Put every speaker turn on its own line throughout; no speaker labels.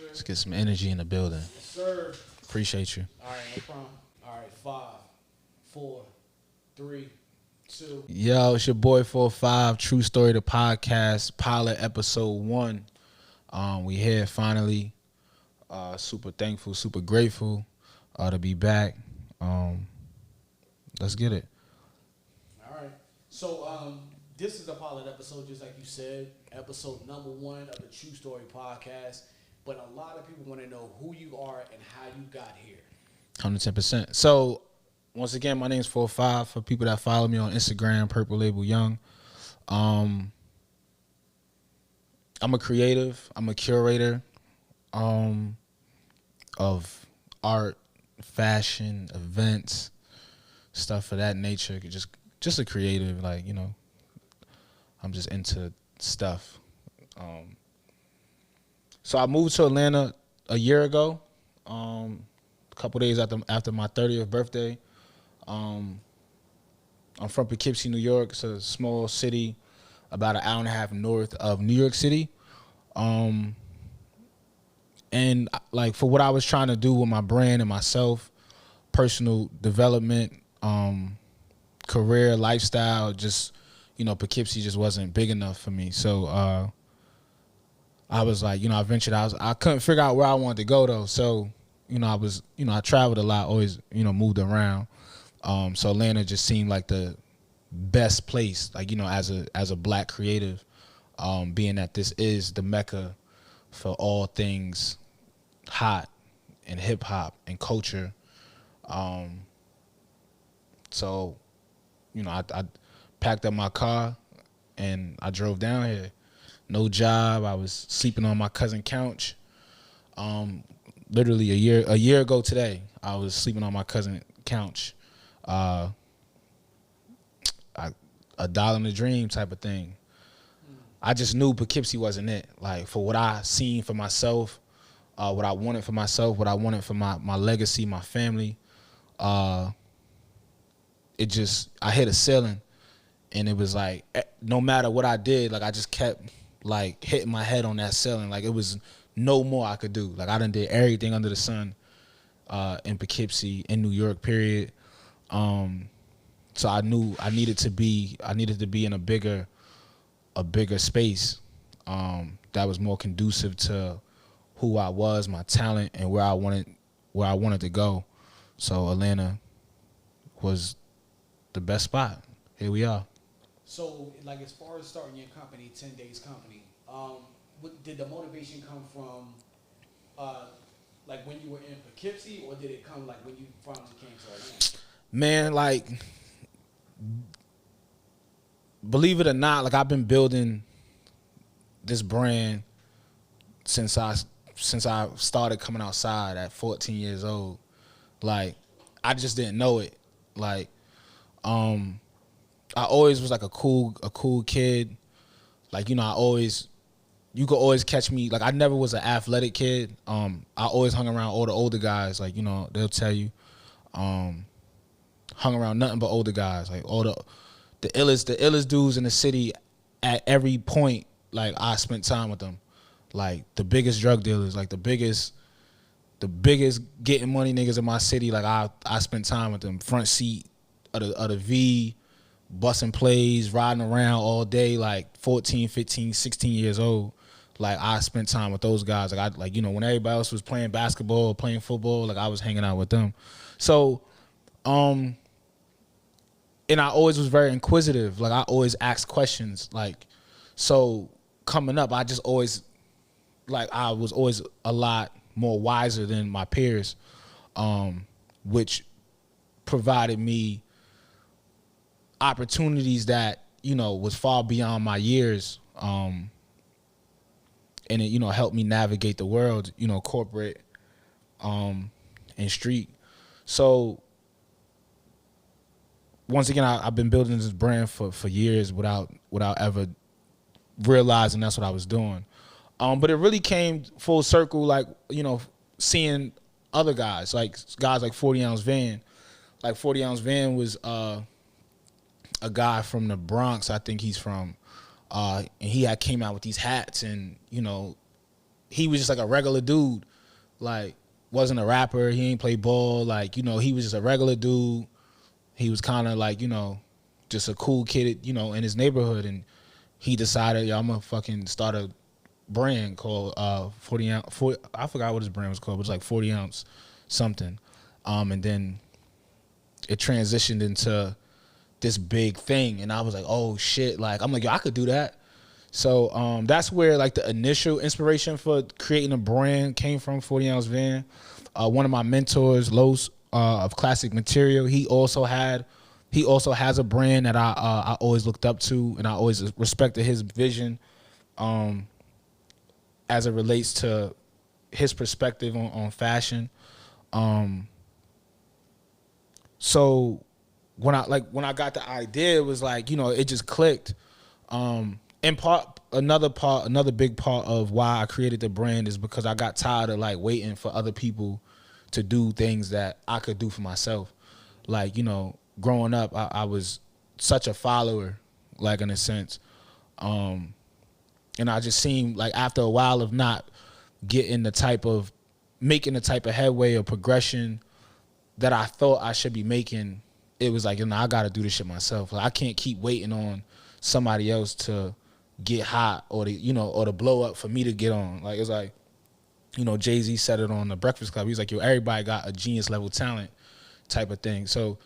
Let's get some energy in the building.
Yes, sir.
Appreciate you.
All right, no problem. All right, 5, 4, 3, 2.
Yo, it's your boy 45, True Story the Podcast, pilot episode 1. We here finally. Super thankful, super grateful to be back. Let's get it.
All right. So this is a pilot episode, just like you said, episode number 1 of the True Story Podcast. But a lot of people want to know who you are and how you got here.
110%. So, once again, my name's 45. For people that follow me on Instagram, Purple Label Young. I'm a creative. I'm a curator of art, fashion, events, stuff of that nature. Just a creative, like, you know, I'm just into stuff. So I moved to Atlanta a year ago, a couple days after my 30th birthday. I'm from Poughkeepsie, New York. It's a small city about an hour and a half north of New York City. And like for what I was trying to do with my brand and myself, personal development, career, lifestyle, just, you know, Poughkeepsie just wasn't big enough for me. So I was like, you know, I ventured out. I couldn't figure out where I wanted to go though. So, you know, I traveled a lot, always, you know, moved around. So Atlanta just seemed like the best place, like, you know, as a black creative, being that this is the Mecca for all things hot and hip hop and culture. So, you know, I packed up my car and I drove down here. No job. I was sleeping on my cousin's couch. Literally a year ago today, I was sleeping on my cousin's couch. A dollar in a dream type of thing. I just knew Poughkeepsie wasn't it. Like for what I seen for myself, what I wanted for myself, what I wanted for my legacy, my family. I hit a ceiling, and it was like no matter what I did, like I just kept like hitting my head on that ceiling. Like it was no more I could do. Like I done did everything under the sun in Poughkeepsie, in New York, period. So I knew I needed to be in a bigger space that was more conducive to who I was, my talent, and where I wanted to go. So Atlanta was the best spot. Here we are.
So, like, as far as starting your company, 10 Days Company, did the motivation come from, like, when you were in Poughkeepsie, or did it come, like, when you finally came to Atlanta?
Man, like, believe it or not, like, I've been building this brand since I started coming outside at 14 years old. Like, I just didn't know it. Like, I always was like a cool kid. Like, you know, you could always catch me. Like, I never was an athletic kid. I always hung around all the older guys. Like, you know, they'll tell you, hung around nothing but older guys. Like all the illest dudes in the city at every point. Like I spent time with them. Like the biggest drug dealers, like the biggest getting money niggas in my city. Like I spent time with them. Front seat of the V, busting plays, riding around all day, like 14, 15, 16 years old. Like I spent time with those guys. Like you know, when everybody else was playing basketball, playing football, like I was hanging out with them. So, and I always was very inquisitive. Like I always asked questions. Like, so coming up, I just always, like I was always a lot more wiser than my peers, which provided me opportunities that, you know, was far beyond my years. And it, you know, helped me navigate the world, you know, corporate, and street. So once again, I've been building this brand for years without ever realizing that's what I was doing. But it really came full circle, like, you know, seeing other guys like 40 Ounce Van. Like 40 Ounce Van was a guy from the Bronx, I think he's from, and he had came out with these hats, and, you know, he was just like a regular dude. Like, wasn't a rapper. He ain't play ball. Like, he was just a regular dude. He was kind of like, just a cool kid, in his neighborhood. And he decided, I'm going to fucking start a brand called 40 ounce. 40, I forgot what his brand was called. It was like 40 ounce something. And then it transitioned into this big thing. And I was like, oh, shit. Like, I'm like, yo, I could do that. So that's where like the initial inspiration for creating a brand came from. 40 ounce van. One of my mentors, Los of Classic Material, he also has a brand that I always looked up to, and I always respected his vision as it relates to his perspective on fashion. So when I got the idea, it was like, it just clicked. In part, another big part of why I created the brand is because I got tired of like waiting for other people to do things that I could do for myself. Like, growing up, I was such a follower, like in a sense. And I just seemed like after a while of not making the type of headway or progression that I thought I should be making, it was like, I got to do this shit myself. Like, I can't keep waiting on somebody else to get hot or to blow up for me to get on. Like, it's like, Jay-Z said it on the Breakfast Club. He's like, yo, everybody got a genius level talent type of thing. So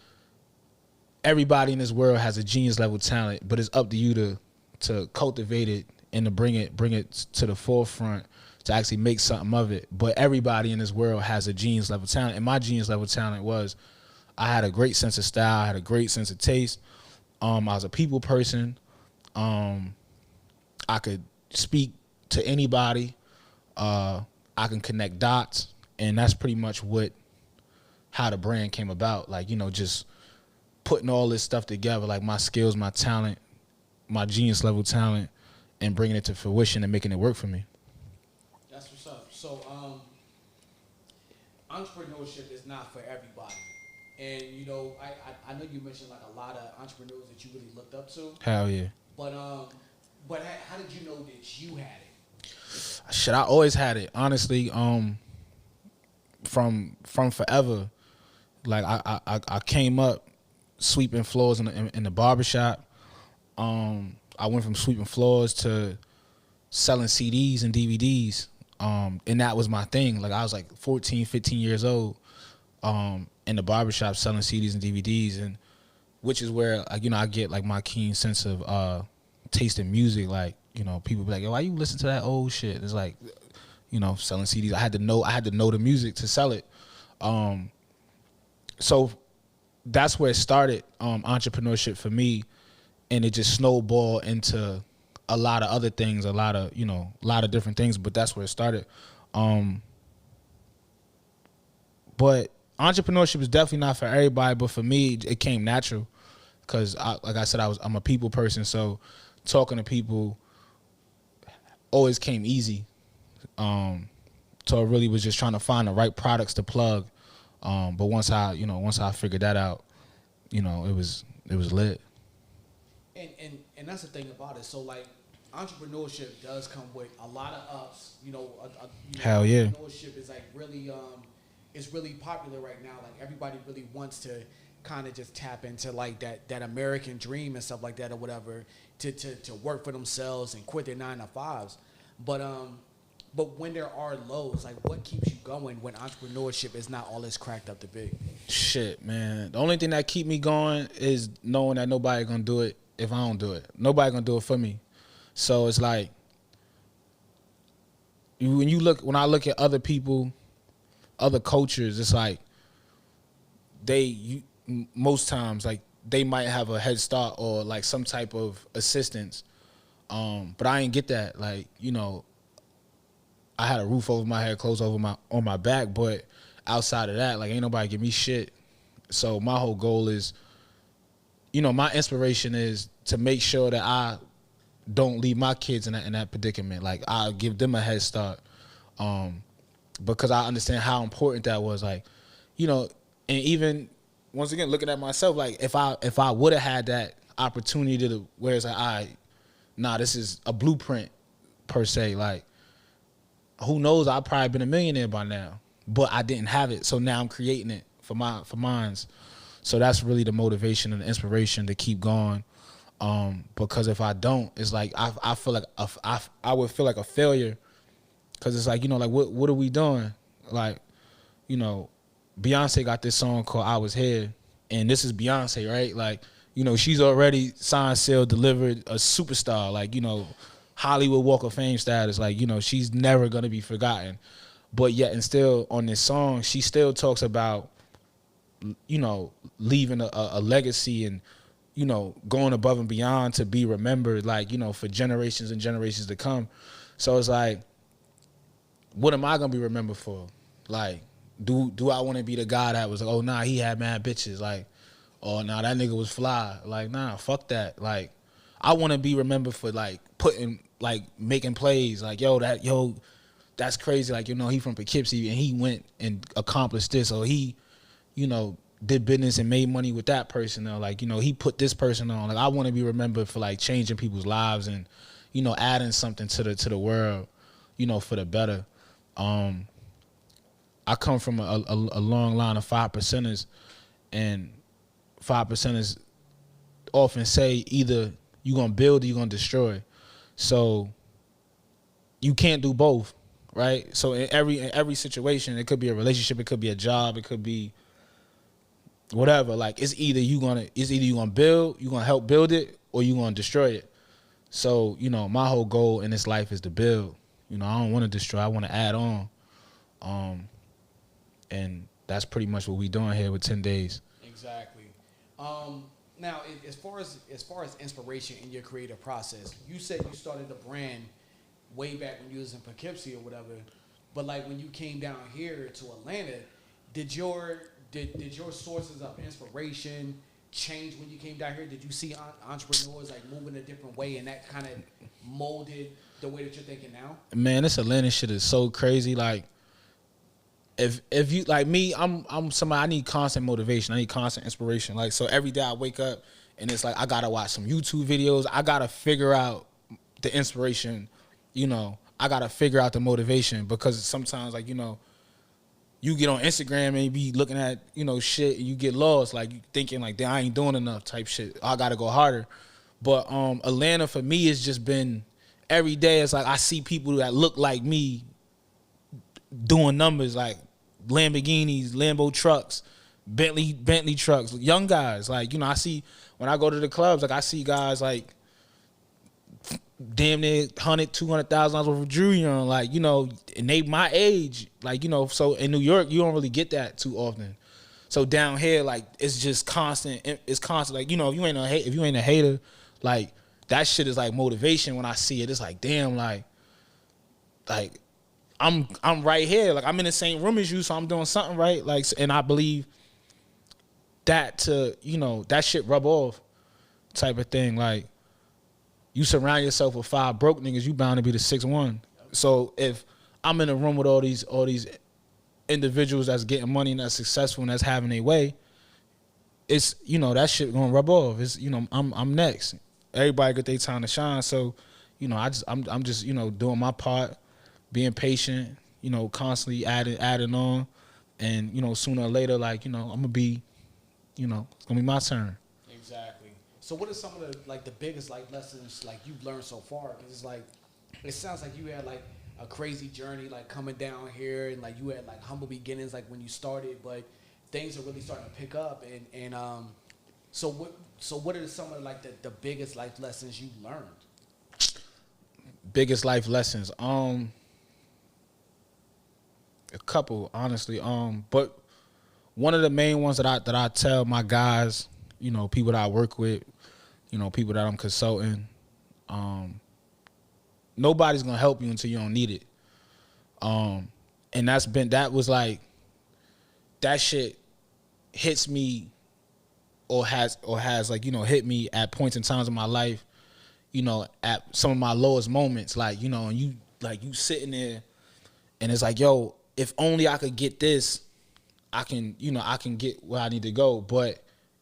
everybody in this world has a genius level talent, but it's up to you to cultivate it and to bring it to the forefront to actually make something of it. But everybody in this world has a genius level talent. And my genius level talent was I had a great sense of style. I had a great sense of taste. I was a people person. I could speak to anybody. I can connect dots. And that's pretty much how the brand came about. Like, just putting all this stuff together, like my skills, my talent, my genius level talent, and bringing it to fruition and making it work for me.
That's what's up. So, entrepreneurship is not for everybody. And, I know you mentioned like a lot of entrepreneurs that you really looked up to.
Hell yeah.
But how did you know that you had it?
Shit, I always had it. Honestly, from forever. Like I came up sweeping floors in the barbershop. I went from sweeping floors to selling CDs and DVDs. And that was my thing. Like, I was like 14, 15 years old, in the barbershop selling CDs and DVDs, and which is where, I get like my keen sense of taste in music. Like, people be like, yo, why you listen to that old shit? It's like, selling CDs. I had to know the music to sell it. So that's where it started, entrepreneurship for me, and it just snowballed into a lot of other things, a lot of different things, but that's where it started. But entrepreneurship is definitely not for everybody, but for me, it came natural because, like I said, I'm a people person, so talking to people always came easy. So it really was just trying to find the right products to plug. But once I figured that out, it was lit.
And that's the thing about it. So like, entrepreneurship does come with a lot of ups.
Hell yeah.
Entrepreneurship is like really it's really popular right now. Like, everybody really wants to kind of just tap into like that American dream and stuff like that or whatever to work for themselves and quit their 9-to-5s. But when there are lows, like, what keeps you going when entrepreneurship is not all it's cracked up to be?
Shit, man. The only thing that keep me going is knowing that nobody gonna do it if I don't do it. Nobody gonna do it for me. So it's like, when I look at other people, other cultures, it's like most times, like, they might have a head start or like some type of assistance. But I ain't get that. Like, I had a roof over my head, clothes on my back, but outside of that, like, ain't nobody give me shit. So my whole goal is, my inspiration is to make sure that I don't leave my kids in that predicament. Like, I'll give them a head start, because I understand how important that was. Like, and even once again, looking at myself, like, if I would have had that opportunity to where it's like, this is a blueprint per se. Like, who knows? I've probably been a millionaire by now, but I didn't have it, so now I'm creating it for mines. So that's really the motivation and the inspiration to keep going. Because if I don't, it's like I feel like I would feel like a failure. Because it's like, like what are we doing? Like, Beyonce got this song called "I Was Here," and this is Beyonce, right? Like, she's already signed, sealed, delivered, a superstar. Like, Hollywood Walk of Fame status. Like, she's never gonna be forgotten. But yet, and still on this song, she still talks about, leaving a legacy and, going above and beyond to be remembered, like, for generations and generations to come. So it's like, what am I gonna be remembered for? Like, do I want to be the guy that was like, oh nah, he had mad bitches, like, oh nah, that nigga was fly, like, nah, fuck that. Like, I want to be remembered for like making plays, like, that's crazy, like, he from Poughkeepsie and he went and accomplished this, or he, did business and made money with that person, or like, he put this person on. Like, I want to be remembered for like changing people's lives and, adding something to the world, for the better. I come from a long line of 5%ers, and 5%ers often say either you're gonna build or you're gonna destroy. So you can't do both, right? So in every situation, it could be a relationship, it could be a job, it could be whatever. Like, it's either you gonna build, you gonna help build it, or you gonna destroy it. So, my whole goal in this life is to build. I don't want to destroy, I want to add on. And that's pretty much what we doing here with 10 days.
Exactly. Now, as far as inspiration in your creative process, you said you started the brand way back when you was in Poughkeepsie or whatever. But like when you came down here to Atlanta, did your sources of inspiration change when you came down here? Did you see entrepreneurs like moving a different way, and that kind of molded the way that you're thinking now?
Man, this Atlanta shit is so crazy. Like, if you like me, I'm somebody, I need constant motivation. I need constant inspiration. Like, so every day I wake up and it's like I gotta watch some YouTube videos. I gotta figure out the inspiration. I gotta figure out the motivation, because sometimes, like, you get on Instagram and you be looking at, shit, and you get lost, like, you thinking like, damn, I ain't doing enough type shit. I gotta go harder. But Atlanta for me has just been every day. It's like I see people that look like me doing numbers, like Lamborghinis, Lambo trucks, Bentley trucks, young guys. Like, I see when I go to the clubs, like I see guys like damn near $100,000-$200,000 worth of jewelry on, like, and they my age, like, so in New York you don't really get that too often. So down here, like, it's just constant. It's constant. Like, if you ain't a hater, like, that shit is like motivation. When I see it, it's like, damn, like I'm right here. Like, I'm in the same room as you, so I'm doing something right. Like, and I believe that that shit rub off type of thing. Like, you surround yourself with 5 broke niggas, you bound to be the 6th one. So if I'm in a room with all these individuals that's getting money and that's successful and that's having their way, it's, that shit gonna rub off. It's, I'm next. Everybody get their time to shine. So, I'm just doing my part, being patient, constantly adding on, and sooner or later, like, I'm gonna be, it's gonna be my turn.
Exactly. So what are some of the biggest lessons like you've learned so far? Because it's like, it sounds like you had like a crazy journey, like coming down here, and like you had like humble beginnings like when you started, but things are really starting to pick up. And so what are some of like the biggest life lessons you've learned?
Biggest life lessons, a couple, honestly. But one of the main ones that I tell my guys, people that I work with, people that I'm consulting, nobody's gonna help you until you don't need it. And that was like, that shit hits me or has like, hit me at points in times in my life, at some of my lowest moments, like, and you sitting there and it's like, yo, if only I could get this, I can get where I need to go,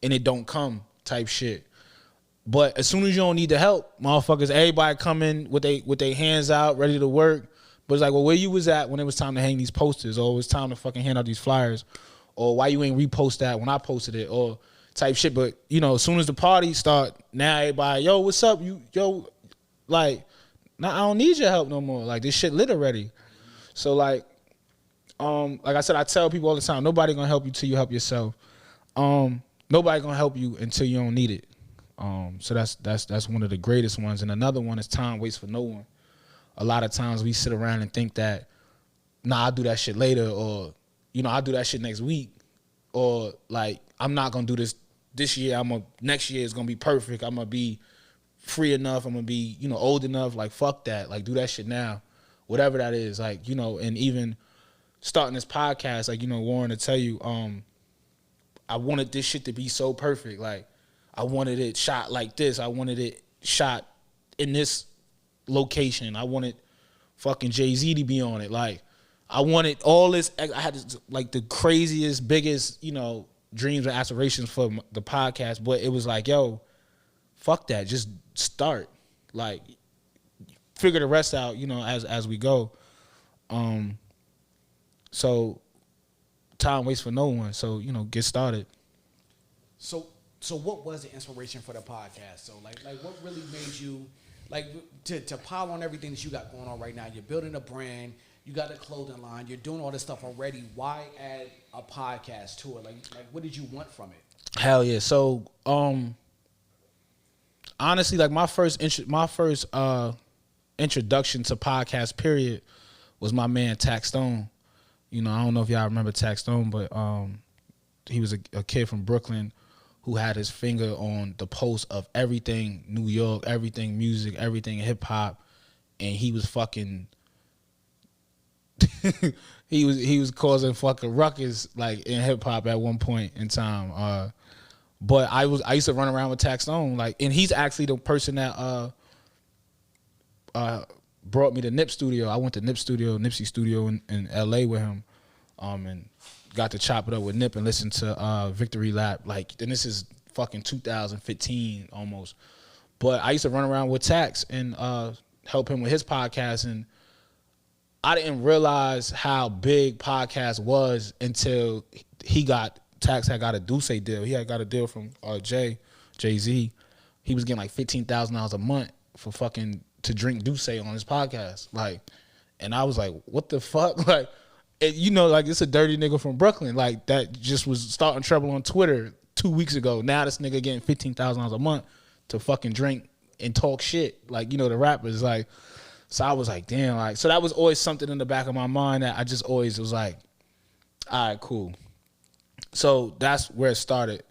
and it don't come type shit. But as soon as you don't need the help, motherfuckers, everybody come in with they hands out, ready to work. But it's like, well, where you was at when it was time to hang these posters, or it was time to fucking hand out these flyers, or why you ain't repost that when I posted it, or type shit. But you know, as soon as the party start, now everybody, yo, what's up? Like, nah, I don't need your help no more. Like, this shit lit already. So like I said, I tell people all the time, nobody gonna help you till you help yourself. Nobody gonna help you until you don't need it. So that's one of the greatest ones. And another one is time waits for no one. A lot of times we sit around and think that, nah, I'll do that shit later, or, you know, I'll do that shit next week, or like, I'm not gonna do this year. Next year is gonna be perfect. I'm gonna be free enough. I'm gonna be, you know, old enough. Like, fuck that. Like, do that shit now, whatever that is. Like, you know, and even starting this podcast, like, you know, Warren, to tell you, I wanted this shit to be so perfect. Like, I wanted it shot like this. I wanted it shot in this location. I wanted fucking Jay-Z to be on it. Like, I wanted all this. I had this, like, the craziest, biggest, you know, dreams and aspirations for the podcast. But it was like, yo, fuck that. Just start. Like, figure the rest out, you know, as we go. So time waits for no one. So, you know, get started.
So what was the inspiration for the podcast? So like what really made you like to pile on everything that you got going on right now? You're building a brand, you got a clothing line, you're doing all this stuff already. Why add a podcast to it? Like what did you want from it?
Hell yeah. So honestly, like my first introduction to podcast period was my man Tax Stone. You know, I don't know if y'all remember Tax Stone, but he was a kid from Brooklyn who had his finger on the pulse of everything New York, everything music, everything hip hop, and he was fucking he was causing fucking ruckus like in hip hop at one point in time. But I used to run around with Tax Stone, like, and he's actually the person that brought me to Nip Studio. I went to Nipsey Studio in LA with him, and got to chop it up with Nip and listen to Victory Lap. Like, and this is fucking 2015 almost. But I used to run around with Tax and help him with his podcast, and I didn't realize how big podcast was until Tax had got a Duce deal. He had got a deal from Jay-Z. He was getting like $15,000 a month for fucking to drink Duce on his podcast. Like, and I was like, what the fuck? Like, you know, like, it's a dirty nigga from Brooklyn. Like, that just was starting trouble on Twitter 2 weeks ago. Now this nigga getting $15,000 a month to fucking drink and talk shit. Like, you know, the rappers. Like, so I was like, damn. Like, so that was always something in the back of my mind that I just always was like, all right, cool. So that's where it started.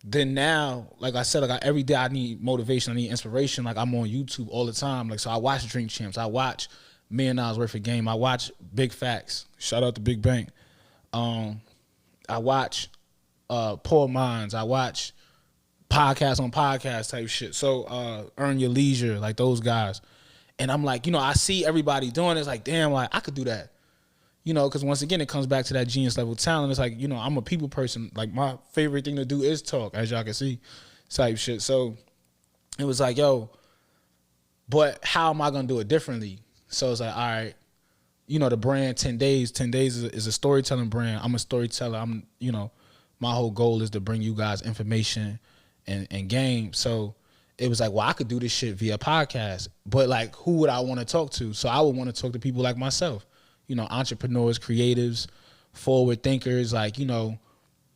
Then now, like I said, like every day I need motivation, I need inspiration. Like, I'm on YouTube all the time. Like, so I watch Drink Champs, I watch $1 million worth of game, I watch Big Facts. Shout out to Big Bank. I watch Poor Minds. I watch podcast on podcast type shit. So Earn Your Leisure, like those guys. And I'm like, you know, I see everybody doing it. It's like, damn, like I could do that. You know, because once again, it comes back to that genius level talent. It's like, you know, I'm a people person. Like, my favorite thing to do is talk, as y'all can see, type shit. So it was like, yo, but how am I going to do it differently? So it's like, all right, you know, the brand 10 Days. 10 Days is a storytelling brand. I'm a storyteller. You know, my whole goal is to bring you guys information and game. So it was like, well, I could do this shit via podcast. But, like, who would I want to talk to? So I would want to talk to people like myself. You know, entrepreneurs, creatives, forward thinkers, like, you know,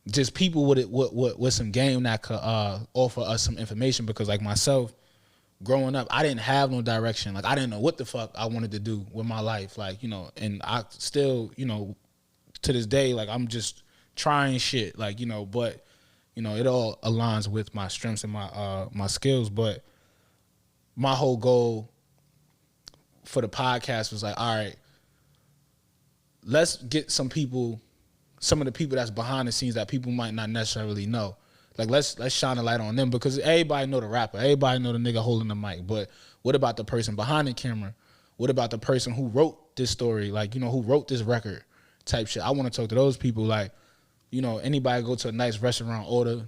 just people with some game that could offer us some information. Because, like, myself, growing up, I didn't have no direction. Like, I didn't know what the fuck I wanted to do with my life. Like, you know, and I still, you know, to this day, like, I'm just trying shit. Like, you know, but, you know, it all aligns with my strengths and my skills. But my whole goal for the podcast was like, all right, let's get some of the people that's behind the scenes that people might not necessarily know. Like, let's shine a light on them, because everybody know the rapper. Everybody know the nigga holding the mic. But what about the person behind the camera? What about the person who wrote this story? Like, you know, who wrote this record type shit? I want to talk to those people. Like, you know, anybody go to a nice restaurant, order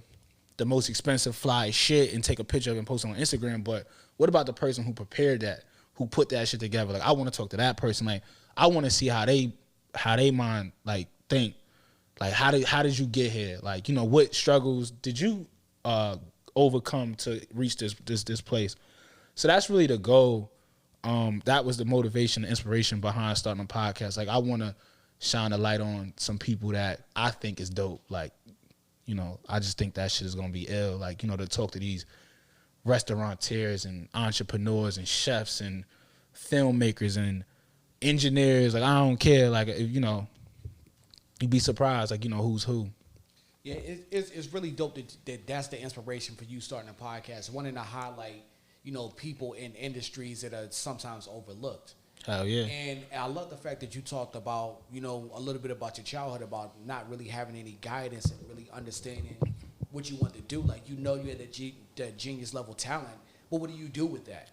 the most expensive fly shit and take a picture of it and post it on Instagram. But what about the person who prepared that? who put that shit together. Like I want to talk to that person. Like I want to see how they mind like think. Like how did you get here? Like, you know, what struggles did you overcome to reach this place? So that's really the goal. That was the motivation, the inspiration behind starting a podcast. Like I want to shine a light on some people that I think is dope. Like, you know, I just think that shit is gonna be ill. Like, you know, to talk to these restaurateurs and entrepreneurs and chefs and filmmakers and engineers. Like I don't care. Like, you know, you'd be surprised. Like, you know, who's who.
Yeah, it's really dope that's the inspiration for you starting a podcast. Wanting to highlight, you know, people in industries that are sometimes overlooked.
Hell yeah.
And I love the fact that you talked about, you know, a little bit about your childhood, about not really having any guidance and really understanding what you want to do. Like, you know, you had the genius level talent, but what do you do with that?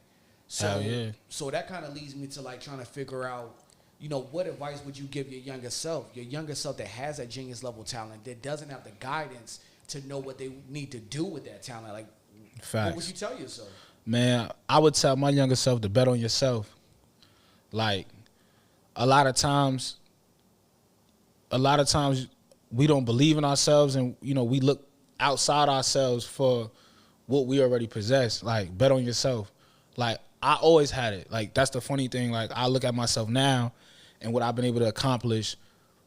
So,
Hell yeah.
So that kind of leads me to like trying to figure out, you know, what advice would you give your younger self that has that genius level talent, that doesn't have the guidance to know what they need to do with that talent? Like,
Facts.
what would you tell yourself?
Man, I would tell my younger self to bet on yourself. Like, a lot of times we don't believe in ourselves, and, you know, we look outside ourselves for what we already possess. Like, bet on yourself. Like, I always had it. Like, that's the funny thing. Like, I look at myself now and what I've been able to accomplish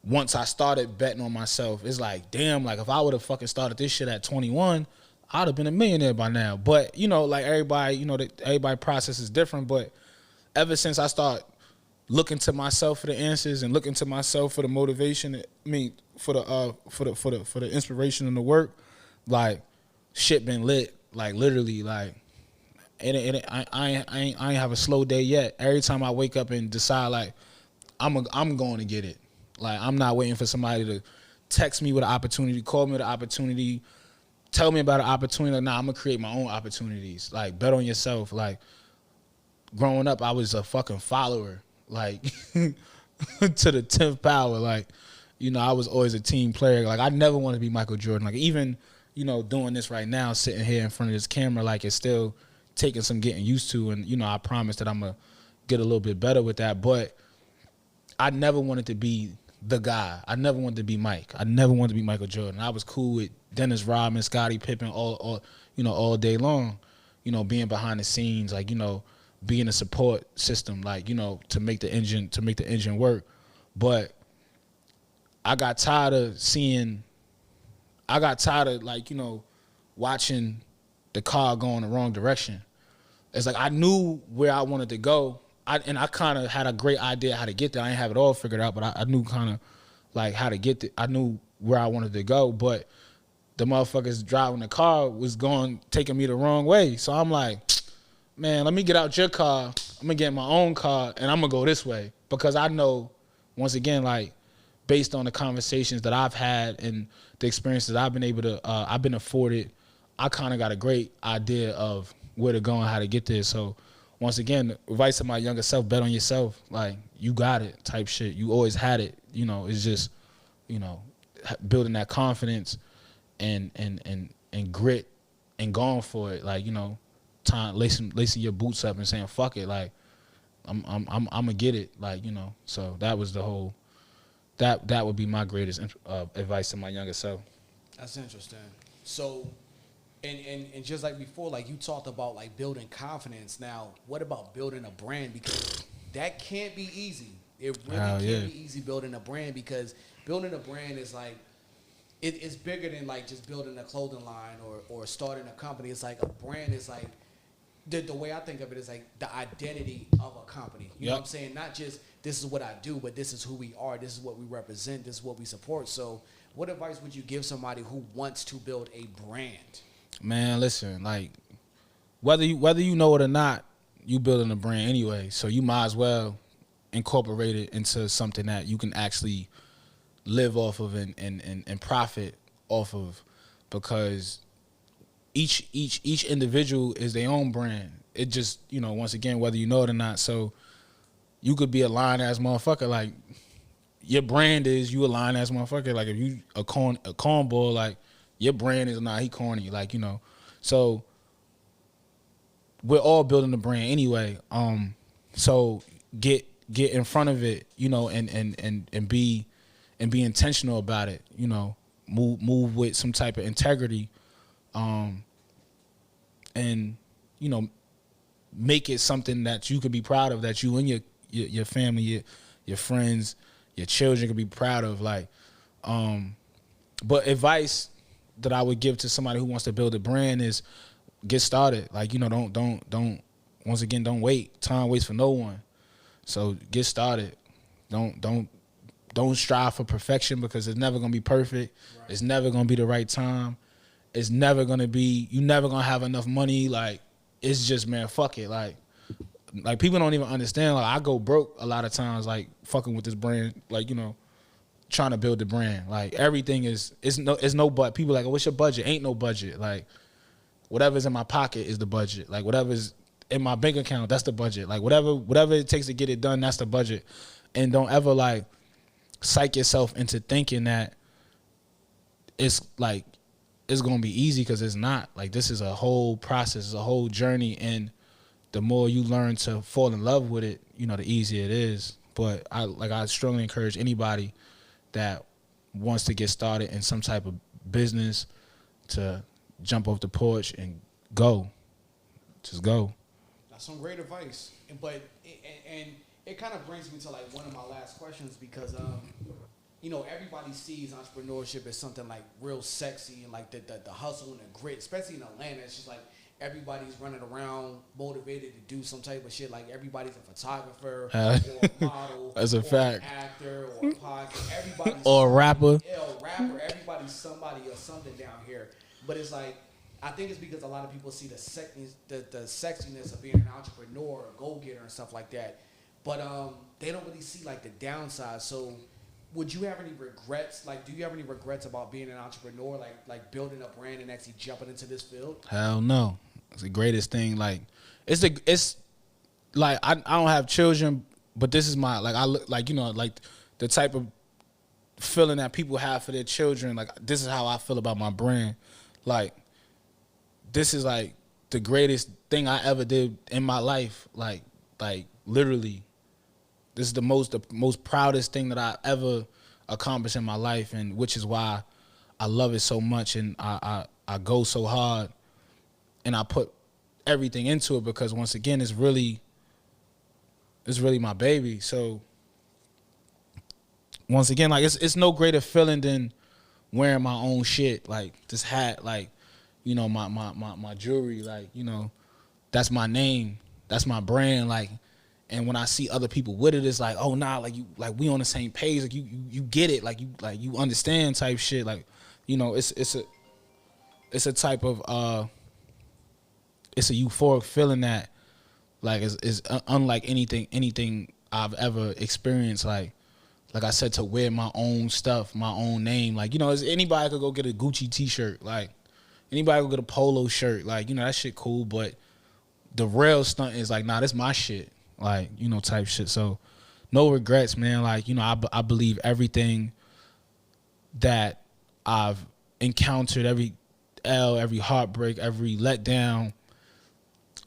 once I started betting on myself. It's like, damn, like, if I would have fucking started this shit at 21, I'd have been a millionaire by now. But, you know, like, everybody, you know, everybody process is different. But ever since I start looking to myself for the answers and looking to myself for the motivation, I mean, for the inspiration and the work, like, shit been lit. Like, literally, like, I ain't have a slow day yet. Every time I wake up and decide, like, I'm going to get it. Like, I'm not waiting for somebody to text me with an opportunity, call me with an opportunity, tell me about an opportunity. Like, nah, I'm going to create my own opportunities. Like, bet on yourself. Like, growing up, I was a fucking follower. Like, to the 10th power. Like, you know, I was always a team player. Like, I never wanted to be Michael Jordan. Like, even, you know, doing this right now, sitting here in front of this camera, like, it's still taking some getting used to. And, you know, I promise that I'm going to get a little bit better with that. But I never wanted to be the guy. I never wanted to be Mike. I never wanted to be Michael Jordan. I was cool with Dennis Rodman, Scottie Pippen, all day long. You know, being behind the scenes, like, you know, being a support system, like, you know, to make the engine work. But I got tired of like, you know, watching the car go in the wrong direction. It's like I knew where I wanted to go. I kind of had a great idea how to get there. I didn't have it all figured out, but I knew kind of like how to get there. I knew where I wanted to go, but the motherfuckers driving the car was taking me the wrong way. So I'm like, man, let me get out your car. I'm going to get my own car, and I'm going to go this way. Because I know, once again, like, based on the conversations that I've had and the experiences I've been afforded, I kind of got a great idea of where to go and how to get there. So, once again, advice to my younger self, bet on yourself. Like, you got it type shit. You always had it. You know, it's just, you know, building that confidence and grit and going for it. Like, you know, lacing your boots up and saying fuck it, like I'm gonna get it, like, you know. So that was the whole that would be my greatest advice to my younger self.
That's interesting. So and just like before, like, you talked about like building confidence. Now, what about building a brand? Because that can't be easy. It really can't be easy building a brand, because building a brand is like, it's bigger than like just building a clothing line or starting a company. It's like a brand is like, the way I think of it is like the identity of a company. You know what I'm saying? Not just this is what I do, but this is who we are. This is what we represent. This is what we support. So what advice would you give somebody who wants to build a brand?
Man, listen, like, whether you know it or not, you building a brand anyway. So you might as well incorporate it into something that you can actually live off of and profit off of, because each individual is their own brand. It just, you know, once again, whether you know it or not. So you could be a lying ass motherfucker. Like, your brand is you a lying ass motherfucker. Like, if you a cornball, like, your brand is, nah, he corny. Like, you know. So we're all building a brand anyway. So get in front of it, you know, and be intentional about it, you know. Move with some type of integrity, and you know, make it something that you could be proud of, that you and your family, your friends, your children could be proud of. Like, but advice that I would give to somebody who wants to build a brand is get started. Like, you know, don't once again, don't wait. Time waits for no one. So get started. Don't strive for perfection, because it's never gonna be perfect. Right. It's never gonna be the right time. It's never gonna be. You never gonna have enough money. Like, it's just, man, fuck it. Like people don't even understand. Like, I go broke a lot of times, like fucking with this brand. Like, you know, trying to build the brand. Like, everything is no but. People like, oh, what's your budget? Ain't no budget. Like, whatever's in my pocket is the budget. Like, whatever's in my bank account, that's the budget. Like, whatever it takes to get it done, that's the budget. And don't ever like psych yourself into thinking that it's like it's gonna be easy, because it's not. Like, this is a whole process, it's a whole journey, and the more you learn to fall in love with it, you know, the easier it is. But I strongly encourage anybody that wants to get started in some type of business to jump off the porch and go. Just go.
That's some great advice. But it kind of brings me to like one of my last questions, because you know, everybody sees entrepreneurship as something like real sexy, and like the hustle and the grit, especially in Atlanta. It's just like everybody's running around motivated to do some type of shit. Like, everybody's a photographer or a model,
that's a fact,
an actor or a podcast. Everybody's
or a rapper.
Yeah, a rapper. Everybody's somebody or something down here. But it's like, I think it's because a lot of people see the sexiness of being an entrepreneur, a go-getter, and stuff like that. But they don't really see like the downside. So would you have any regrets? Like, do you have any regrets about being an entrepreneur, like building a brand and actually jumping into this field?
Hell no. It's the greatest thing. Like, it's like, I don't have children, but this is my, like, I look like, you know, like the type of feeling that people have for their children. Like, this is how I feel about my brand. Like, this is like the greatest thing I ever did in my life. Like literally, this is the most proudest thing that I ever accomplished in my life, and which is why I love it so much, and I go so hard, and I put everything into it, because once again, it's really my baby. So once again, like, it's no greater feeling than wearing my own shit, like this hat, like, you know, my jewelry, like, you know, that's my name, that's my brand, like. And when I see other people with it, it's like, oh nah, like, you, like, we on the same page, like you get it, like you understand type shit, like, you know, it's a type of it's a euphoric feeling that, like, is unlike anything I've ever experienced. Like I said, to wear my own stuff, my own name, like, you know, anybody could go get a Gucci t-shirt, like anybody could get a polo shirt, like, you know, that shit cool, but the real stunt is like, nah, this my shit. Like, you know, type shit. So no regrets, man. Like, you know, I believe everything that I've encountered, every L, every heartbreak, every letdown,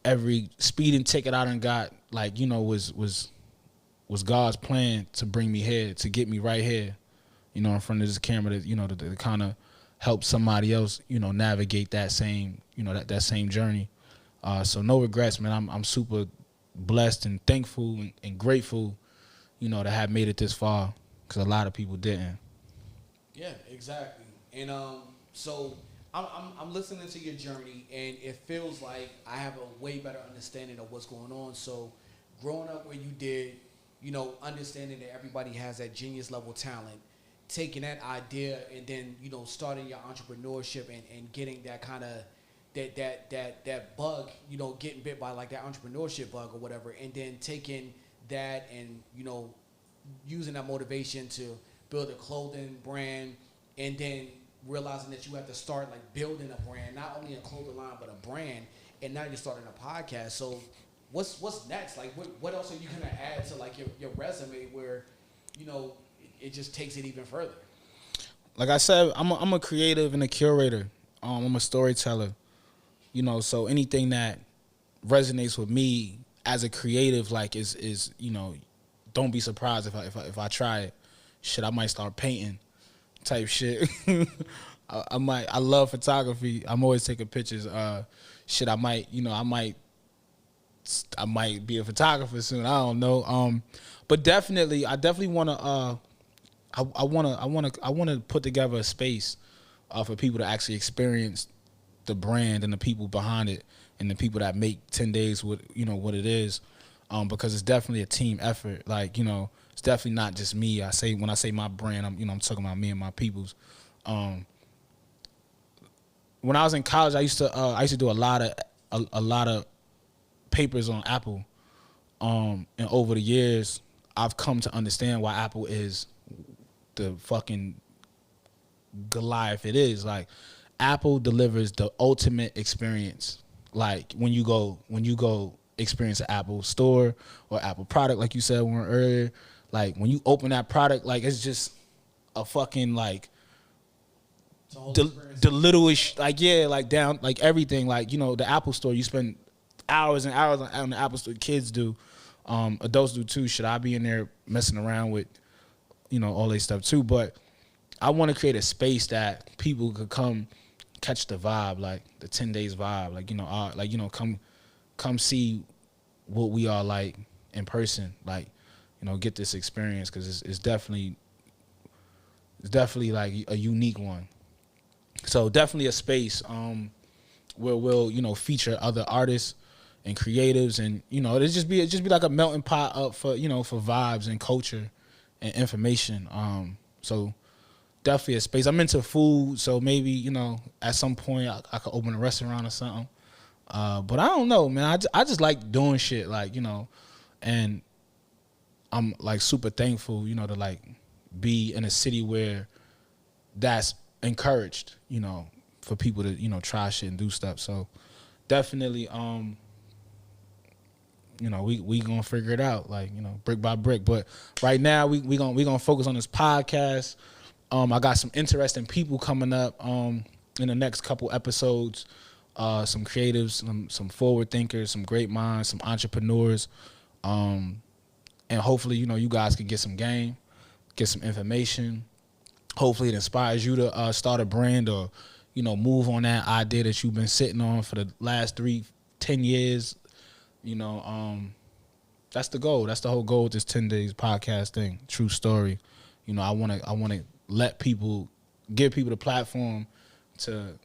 every speeding ticket I done got, like, you know, was God's plan to bring me here, to get me right here, you know, in front of this camera, that, you know, to kind of help somebody else, you know, navigate that same, you know, that same journey. So no regrets, man. I'm super blessed and thankful and grateful, you know, to have made it this far, because a lot of people didn't.
Yeah, exactly. And so I'm listening to your journey, and it feels like I have a way better understanding of what's going on. So growing up where you did, you know, understanding that everybody has that genius level talent, taking that idea and then, you know, starting your entrepreneurship and getting that kind of that bug, you know, getting bit by like that entrepreneurship bug or whatever, and then taking that and, you know, using that motivation to build a clothing brand, and then realizing that you have to start like building a brand, not only a clothing line but a brand, and now you're starting a podcast. So what's next? Like, what else are you gonna add to like your resume where, you know, it just takes it even further?
Like I said, I'm a creative and a curator. I'm a storyteller. You know, so anything that resonates with me, as a creative, like is don't be surprised if I try it. Shit, I might start painting type shit. I love photography. I'm always taking pictures. Shit, I might be a photographer soon. I don't know. But definitely, I definitely want to. I want to put together a space for people to actually experience the brand and the people behind it and the people that make 10 Days what it is. Because it's definitely a team effort. Like, it's definitely not just me. When I say my brand, I'm talking about me and my peoples. When I was in college, I used to do a lot of papers on Apple. And over the years, I've come to understand why Apple is the fucking Goliath it is. Like, Apple delivers the ultimate experience. Like, when you go experience an Apple store or Apple product, like you said one earlier, like when you open that product, like it's just a fucking like the littlest, like down, like everything, like the Apple store, you spend hours and hours on the Apple store. Kids do, adults do too. Should I be in there messing around with all this stuff too? But I want to create a space that people could come catch the vibe, like the 10 Days vibe, like come see what we are like in person, like get this experience, because it's definitely like a unique one. So definitely a space where we'll feature other artists and creatives, and it'll just be like a melting pot up for for vibes and culture and information. So definitely a space. I'm into food, so maybe at some point I could open a restaurant or something. But I don't know, man. I just like doing shit, like, and I'm like super thankful, to like be in a city where that's encouraged, for people to, try shit and do stuff. So definitely, we gonna figure it out, like, brick by brick. But right now we gonna focus on this podcast. I got some interesting people coming up in the next couple episodes. Some creatives, some forward thinkers, some great minds, some entrepreneurs, and hopefully, you guys can get some game, get some information. Hopefully, it inspires you to start a brand or, move on that idea that you've been sitting on for the last 10 years. That's the goal. That's the whole goal with this 10 Days podcast thing. True story. I want to give people the platform to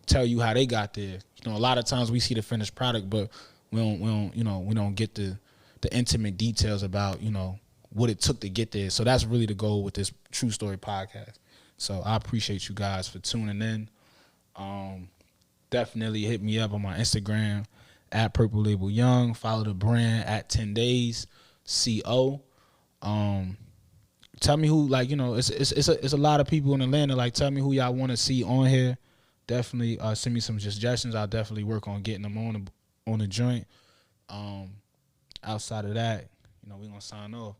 tell you how they got there. A lot of times we see the finished product, but we don't get the intimate details about, what it took to get there. So that's really the goal with this True Story podcast. So I appreciate you guys for tuning in. Definitely hit me up on my Instagram at Purple Label Young. Follow the brand at 10 Days CO. Tell me who, like, it's a lot of people in Atlanta. Like, tell me who y'all want to see on here. Definitely send me some suggestions. I'll definitely work on getting them on the joint. Outside of that, we're gonna sign off.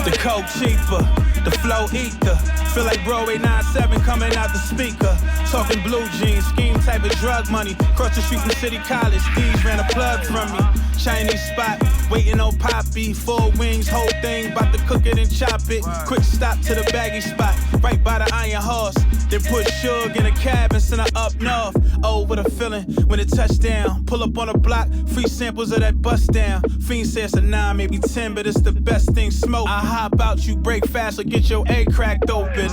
The coke cheaper, the flow ether. Feel like Broadway 9-7 coming out the speaker. Talking blue jeans, scheme type of drug money. Cross the street from City College, D's ran a plug from me. Chinese spot, waiting on Poppy. 4 wings, whole thing, about to cook it and chop it. Quick stop to the baggy spot, right by the Iron Horse. Then put Suge in a cab and send her up north. Oh, what a feeling when it touched down. Pull up on a block, free samples of that bust down. Fiend says a 9, maybe 10, but it's the best thing smoke. I hop out, you break fast or get your egg cracked open.